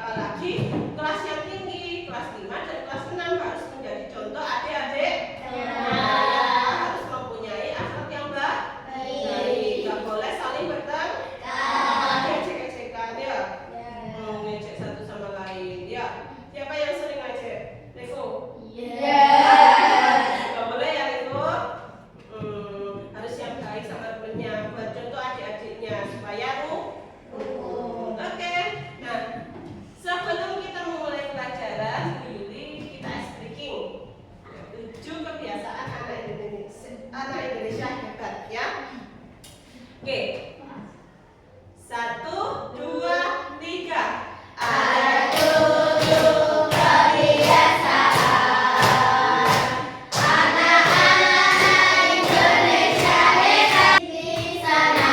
apalagi kelas yang tinggi, kelas 5 dan kelas 6 harus menjadi contoh adik-adik. Harus mempunyai akhlak yang baik. Gak boleh saling bertengkar, ejek-ejekan ya. Ngejek satu sama lain ya. Siapa yang sering ngejek? Revo? Gak boleh ya Revo. Harus yang baik sama temennya. Buat contoh adik-adiknya supaya Oke. Nah, sebelum kita memulai pelajaran, Yuli kita ice breaking. 7 kebiasaan anak Indonesia hebat ya. Oke. 1, 2, 3. Ada 7 kebiasaan anak-anak Indonesia hebat. Di sana.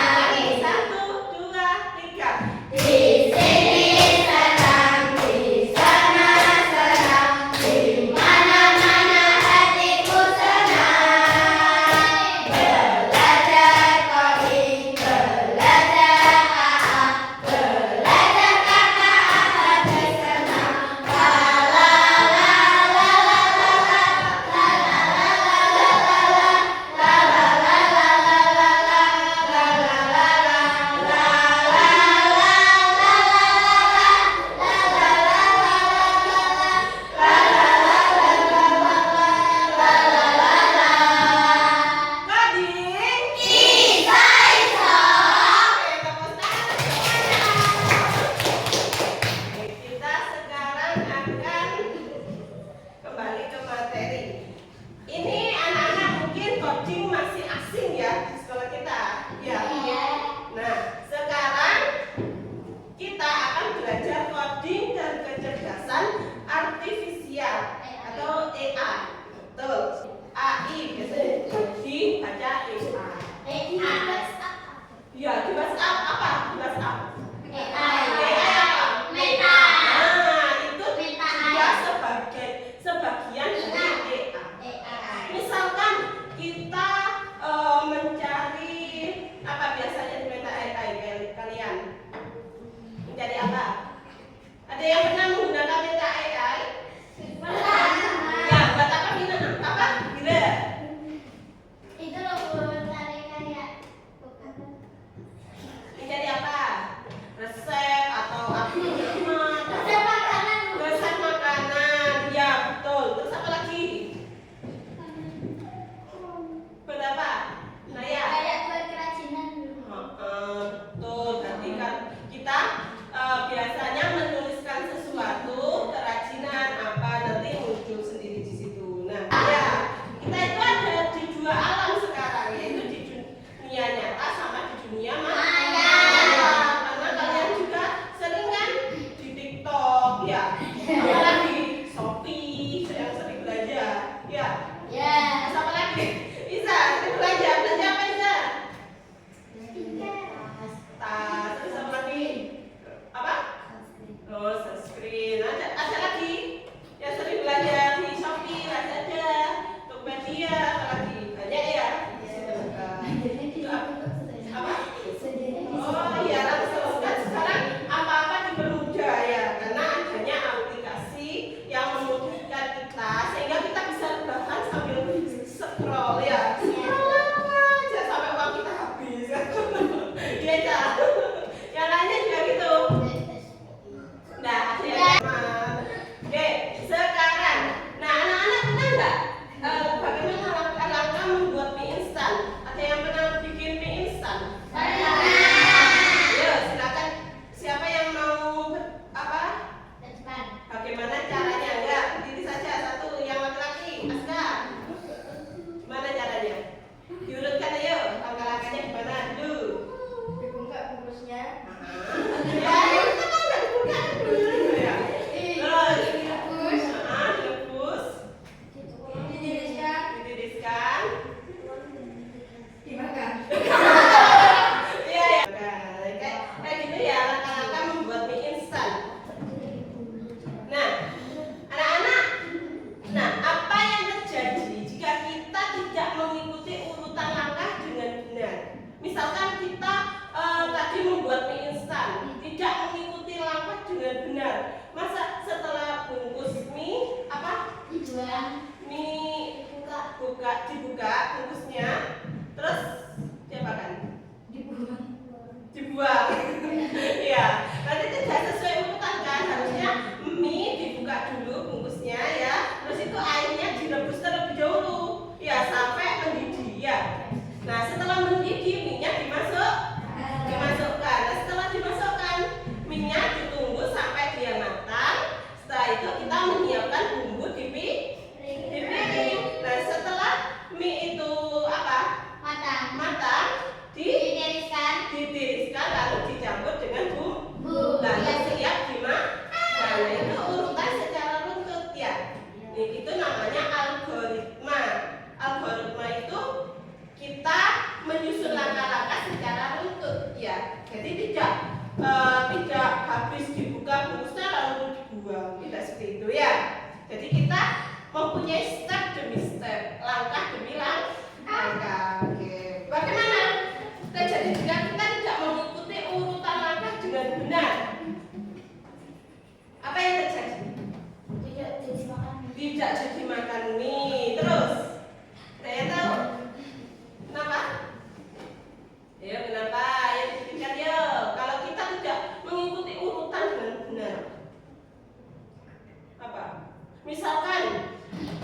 1, 2, 3. Di sini senang, di sana senang, di mana-mana hatiku senang. Belajar coding, belajar AA, belajar kata hati senang. La la la la la la la la la la Kita sekarang akan kembali ke materi. Ini anak-anak mungkin coding masih asing ya di sekolah kita. Ya. Nah, sekarang kita akan belajar coding dan kecerdasan artifisial atau AI. Betul. AI biasanya dibaca AI. Ya, di WhatsApp apa? Di WhatsApp. AI apa? Meta. Nah, itu juga sebagian dari AI. Misalkan kita mencari apa biasanya di Meta AI kalian? Mencari apa? Ada yang pernah menggunakan Meta AI? Ya, buat apa Bina? Apa? Bina? Itu loh buat tarik kayak Mencari apa? Resep atau apa? resep makanan. Resep makanan. Ya, betul. Terus apa lagi? Buat apa? Nah ya. Kayak buat kerajinan. Betul. Berarti kan kita biasanya menuliskan sesuatu kerajinan apa nanti muncul sendiri di situ. Nah, ya kita itu ada di dua alam sekarang, yaitu di dunia nyata sama di dunia maya. Karena kalian juga sering kan di TikTok ya, apalagi Shopee yang sering belajar. Ya. Terus apa lagi? Isa, sering belajar apa Isa? Tas. Terus apa lagi? Apa? Oh, sunscreen. Ada lagi yang sering belajar di Shopee, Lazada, Tokopedia, apa lagi? Banyak ya. Itu apa? Oh iya, langsung kan sekarang apa-apa dipermudah ya, karena adanya Masa setelah bungkus mie apa? Dibuang. Mie Buka. dibuka bungkusnya, terus diapakan? Dibuang. Ya, nanti tidak sesuai urutan kan, harusnya mie dibuka dulu bungkusnya ya, terus itu airnya direbus terlebih dahulu ya sampai mendidih ya. Nah setelah mendidih minyak dimasukkan. Nah setelah dimasukkan minyak ditunggu sampai dia matang. Setelah itu kita menyiapkan bumbu di piring. Nah setelah mie itu apa? Matang ditiriskan lalu dicampur dengan bumbu lalu siap dimakan. Nah itu urutan secara runtut ya. Itu namanya algoritma. Algoritma itu kita menyusun langkah-langkah secara runtut ya. Jadi tidak habis dibuka bungkusnya lalu dibuang, tidak seperti itu ya. Jadi kita mempunyai step demi step, langkah demi langkah. Oke. Bagaimana terjadi jika kita tidak mengikuti urutan langkah dengan benar? Apa yang terjadi? Tidak jadi makan mie. Terus saya tahu kenapa? Ya kenapa? Ya dipikirkan ya. Kalau kita tidak mengikuti urutan dengan benar, apa? Misalkan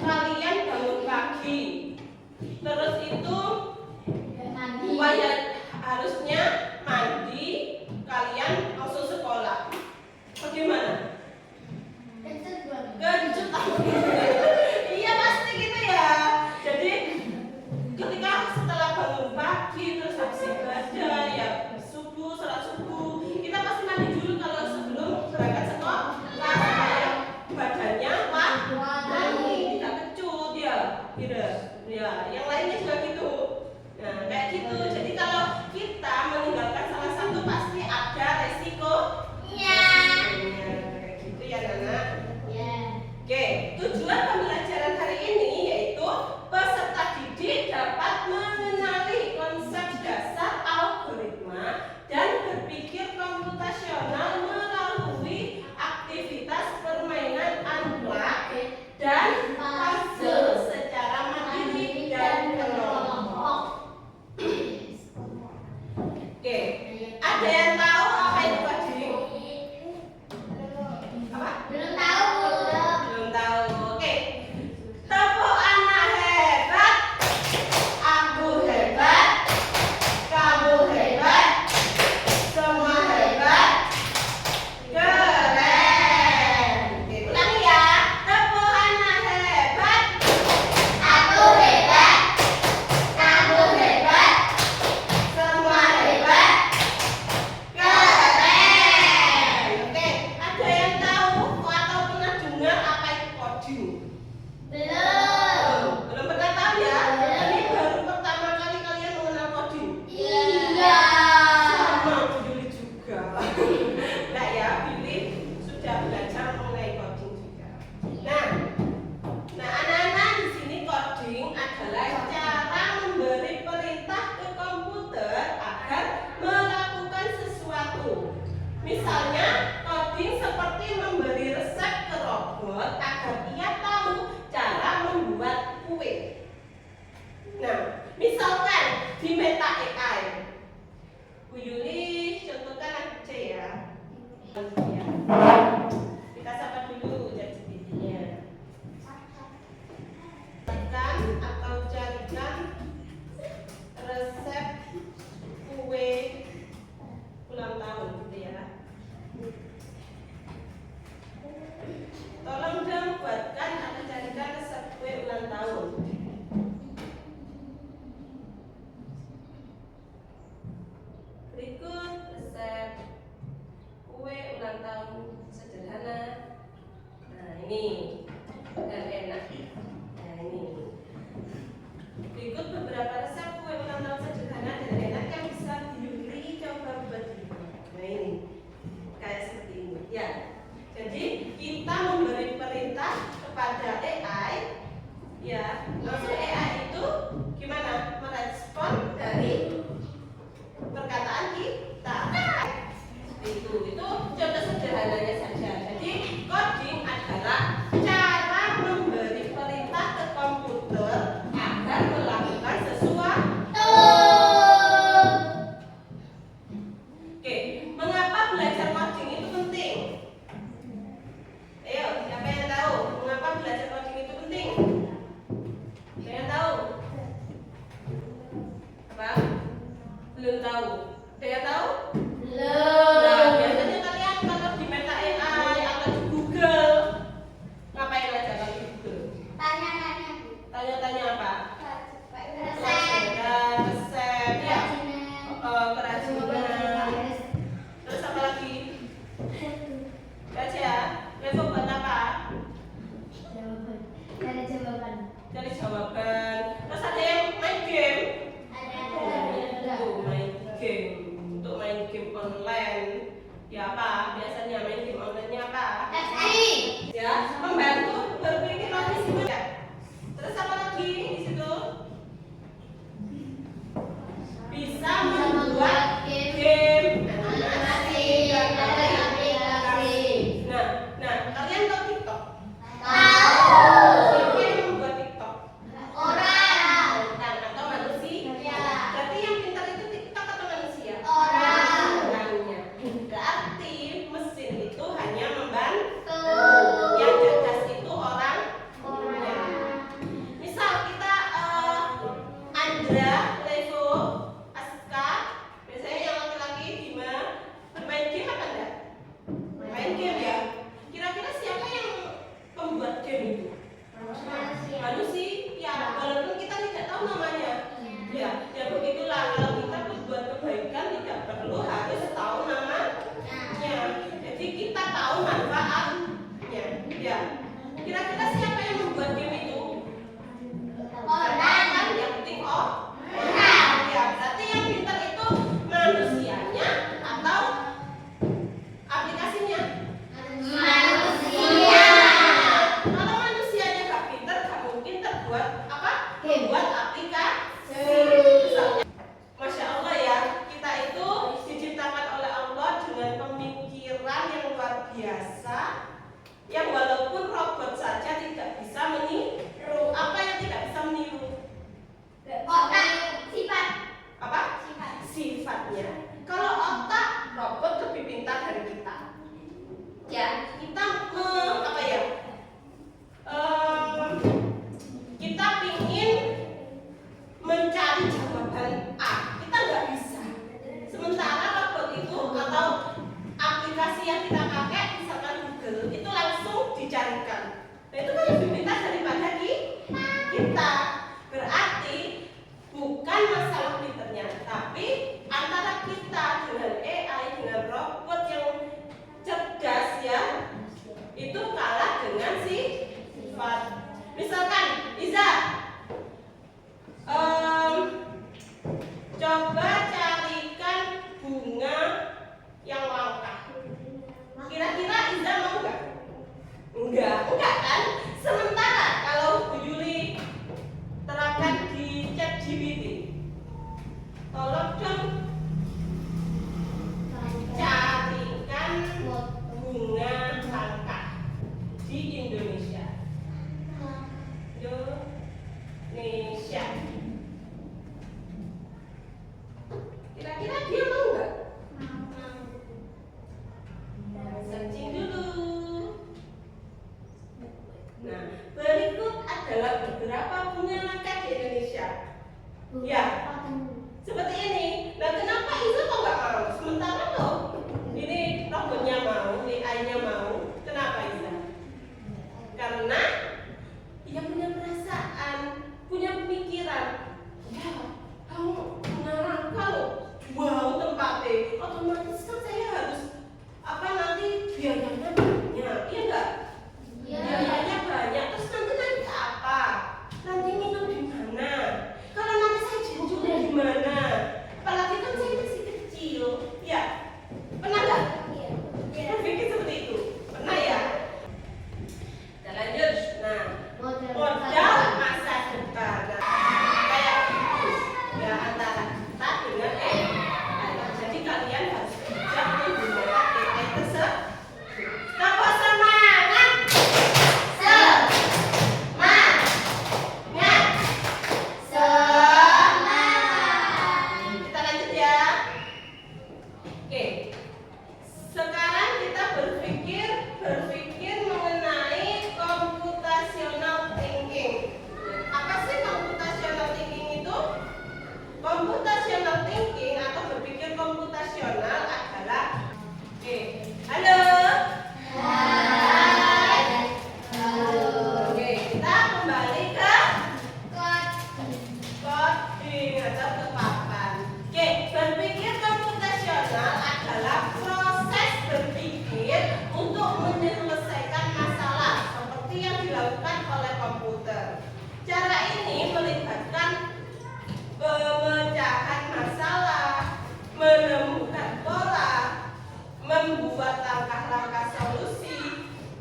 kalian bangun pagi, terus itu harusnya mandi, kalian langsung sekolah. Bagaimana? Gencut. Iya pasti gitu ya. Jadi ketika setelah bangun pagi terus habis ibadah ya subuh, sholat subuh, kita pasti mandi dulu kalau sebelum berangkat sekolah supaya badannya wangi, tidak kecut ya. Gitu. Ya, yang lainnya juga gitu. Nah, kayak gitu. Jadi kalau kita meninggalkan salah satu pasti ada resikonya. Kayak gitu ya, Nana. Oke, tujuan pembelajaran hari ini yaitu peserta didik dapat mengenali konsep dasar algoritma dan berpikir komputasional melalui aktivitas permainan unblock dan puzzle secara mandiri dan kelompok. Oke, ada yang tahu apa itu coding? Apa? Belum tahu. Belum tahu. Oke. Tepuk anak hebat. Aku hebat. Kamu hebat. Semua hebat. Keren. Oke, ulangi ya. Tepuk anak hebat. Aku hebat. Kamu hebat. Semua hebat. Keren. Oke, ada yang tahu atau pernah dengar apa itu coding? Belum. Belum pernah tahu ya? Ini baru pertama kali kalian mengenal coding. Iya. Sama Billy juga. Nah ya, Billy sudah belajar mengenai coding juga. Nah anak-anak di sini coding adalah cara memberi perintah ke komputer agar melakukan sesuatu. Misalnya, coding seperti memberi resep ke robot agar ia tahu cara membuat kue. Nah, misalkan di Meta AI, Bu Yuli contohkan aja ya. Kita sapa dulu ChatGPT-nya. Carikan resep kue ulang tahun gitu ya. Tolong dong buatkan atau carikan resep kue ulang tahun. Berikut resep kue ulang tahun sederhana. Nah ini dan enak. Nah ini. Berikut beberapa resep kue ulang tahun sederhana dan enak yang bisa Yuli coba buat di rumah. Nah ini kayak seperti ini ya. Jadi kita memberi perintah kepada AI ya, langsung AI itu gimana merespon dari perkataan kita. Itu contoh sederhananya saja. Jadi biasa yang walaupun robot saja tidak bisa meniru. Apa yang tidak bisa meniru? Otak, sifat. Apa? Sifat. Sifatnya. Kalau otak, robot lebih pintar dari kita. Ya, kita apa ya? Kita ingin mencari jawaban A, kita nggak bisa. Sementara robot itu atau aplikasi yang kita pakai, misalkan Google, itu langsung dicarikan. Nah itu kan lebih pintar daripada kita. Berarti bukan masalah pinternya, tapi antara kita dengan AI, dengan robot yang cerdas ya, itu kalah dengan sifat. Misalkan Iza, coba carikan bunga yang langka. Kira-kira Iza mau nggak? Enggak kan? Sementara kalau Bu Yuli terapkan di ChatGPT, tolong dong carikan bunga langka di Indonesia. Indonesia. Kira-kira dia mau nggak? Searching dulu. Nah, berikut adalah beberapa bunga langka di Indonesia. Ya, seperti ini. Nah, kenapa itu kok nggak mau? Sementara loh, ini robotnya mau, AI-nya mau. Kenapa Iza? Karena dia punya perasaan, punya pemikiran. Ya, kamu bunga langka loh. Wow, tempatnya. Otomatis kan saya harus apa nanti biayanya banyak, iya enggak? Biayanya banyak, terus nanti apa? Nanti minum di mana? Kalau nanti saya jajan di mana? Apalagi kan saya masih kecil, ya. Pernah nggak? Berpikir seperti itu? Pernah ya? Kita lanjut. Nah, modal masa depan. Nah, kayak ya antara kita dengan AI. Jadi kalian harus bijak menggunakan AI tersebut. Tepuk semangat. Kita lanjut ya. Oke. Sekarang kita berpikir mengenai computational thinking. Apa sih computational thinking itu? Computational thinking atau berpikir komputasional adalah halo. Hai. Oke, kita kembali ke coding atau ke papan. Oke, berpikir komputasional adalah proses berpikir untuk menyelesaikan masalah seperti yang dilakukan oleh komputer. Cara ini melibatkan pemecahan masalah, menemukan pola, membuat langkah-langkah solusi,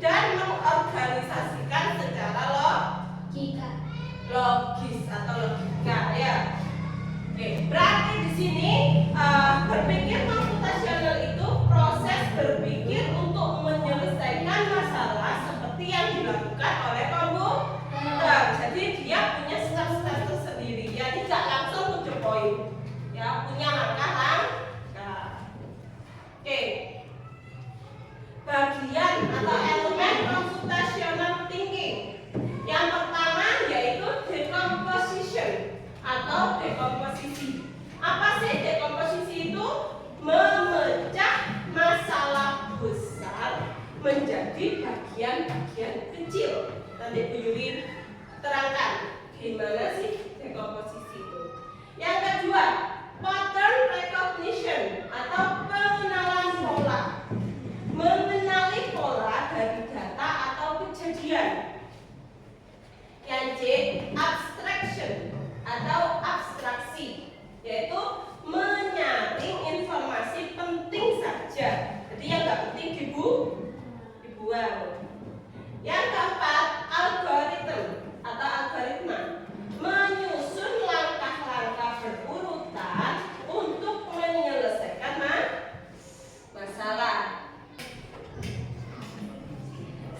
dan mengorganisasikan secara logis atau logika ya. Oke, berarti di sini berpikir komputasional itu proses berpikir untuk menyelesaikan masalah seperti yang dilakukan oleh komputer. Jadi dia punya step-step tersendiri, ya tidak langsung to the point, ya punya langkah-langkah. Oke, bagian atau elemen computational thinking. Yang pertama yaitu decomposition atau dekomposisi. Apa sih dekomposisi itu? Memecah masalah besar menjadi bagian-bagian kecil. Nanti Bu Yuli terangkan gimana sih dekomposisi itu. Yang kedua, pattern recognition atau pengenalan pola. Mengenali pola dari data atau kejadian. Yang C, abstraction atau abstraksi, yaitu menyaring informasi penting saja. Jadi yang nggak penting dibuang. Yang keempat, algoritma atau algoritma, menyusun langkah-langkah berurutan untuk menyelesaikan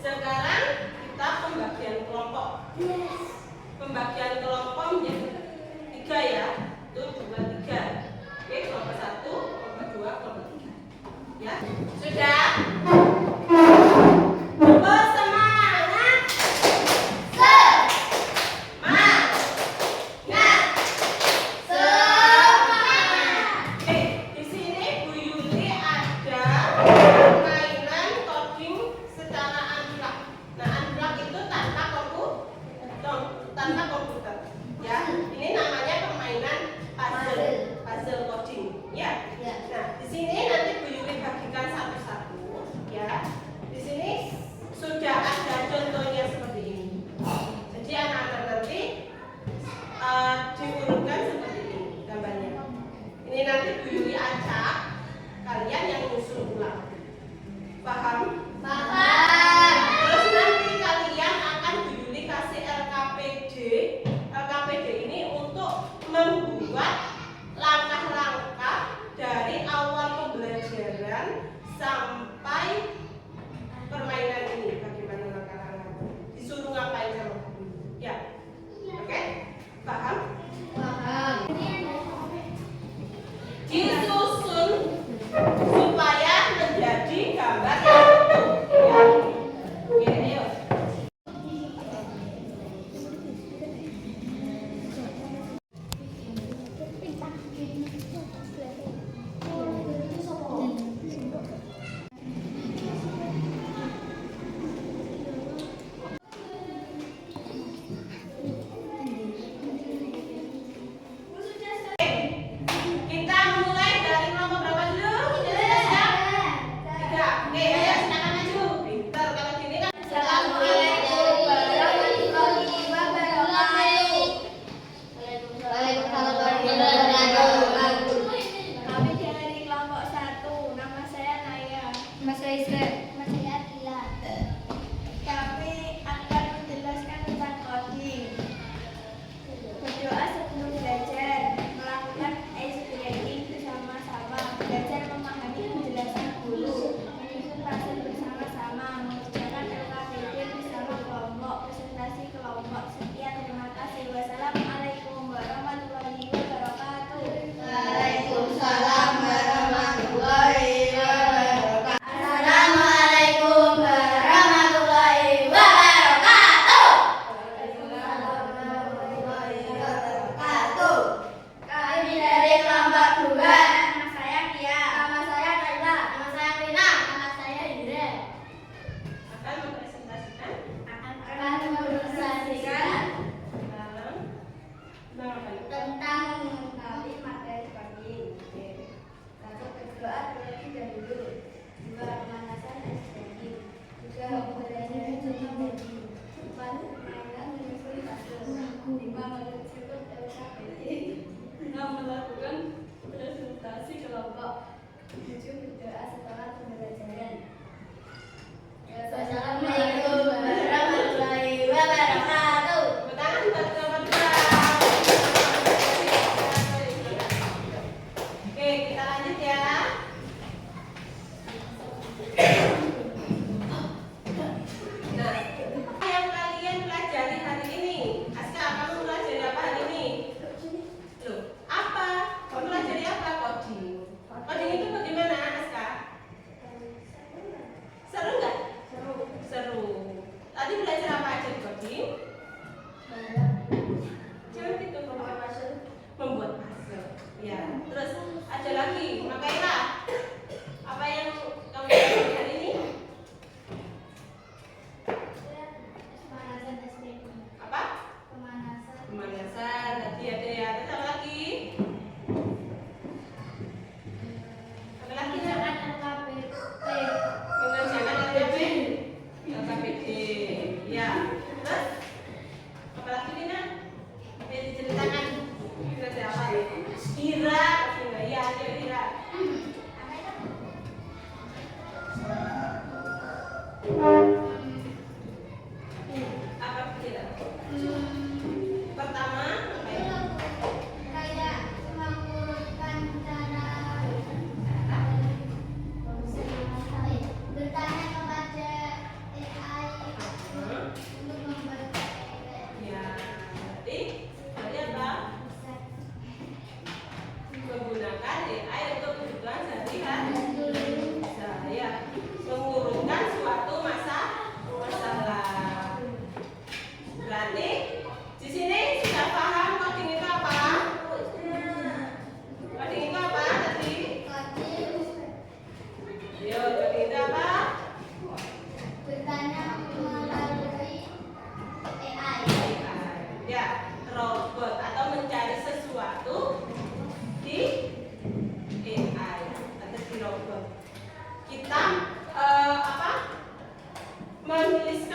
Sekarang kita pembagian kelompok. Pembagian kelompok menjadi 3 ya. Itu 2, 3. Oke, kelompok 1, kelompok 2, kelompok 3. Ya, sudah? Bersemangat. Oke, di sini Bu Yuli ada permainan coding secara unblock. Nah, unblock itu tanpa komputer.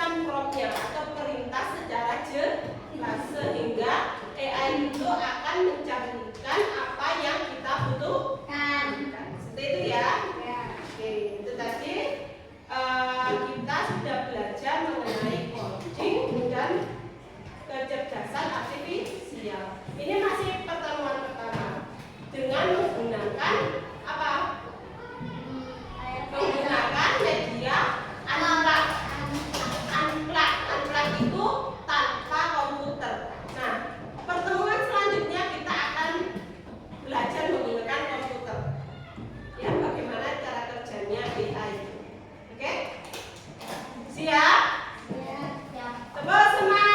menuliskan promptnya atau perintah secara jelas sehingga AI itu akan mencarikan apa yang kita butuhkan. Seperti itu ya. Oke, itu tadi kita sudah belajar mengenai coding dan kecerdasan artifisial. Ini masih pertemuan pertama dengan menggunakan apa? Menggunakan media unplug. Unplug itu tanpa komputer. Nah, pertemuan selanjutnya kita akan belajar menggunakan komputer. Ya, bagaimana cara kerjanya AI. Oke? Siap? Tepuk semangat.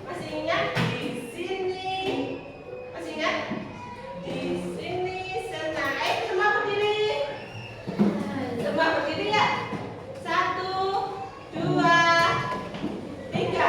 Masih ingat di sini? Masih ingat? Di sini senang. Semua berdiri. Semua berdiri ya. 1, 2, 3.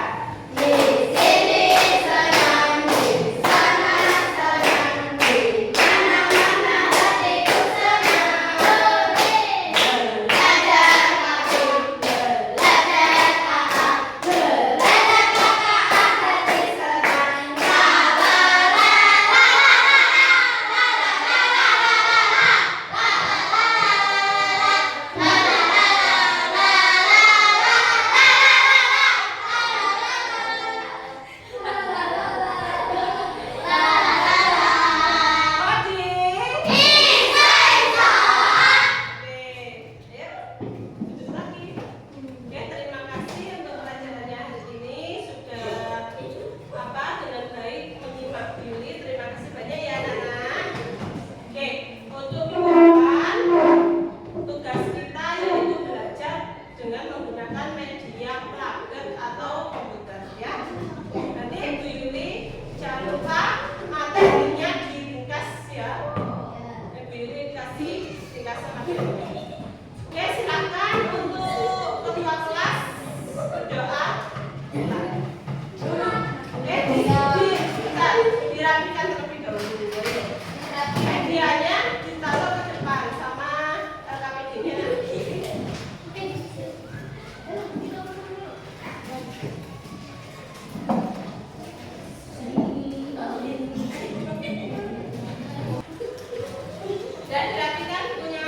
Oke, silakan untuk ketua kelas berdoa. Oke, dirapikan terlebih dahulu. Medianya ditaruh ke depan sama KPD-nya nanti. Dan dirapikan punya.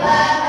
Bye.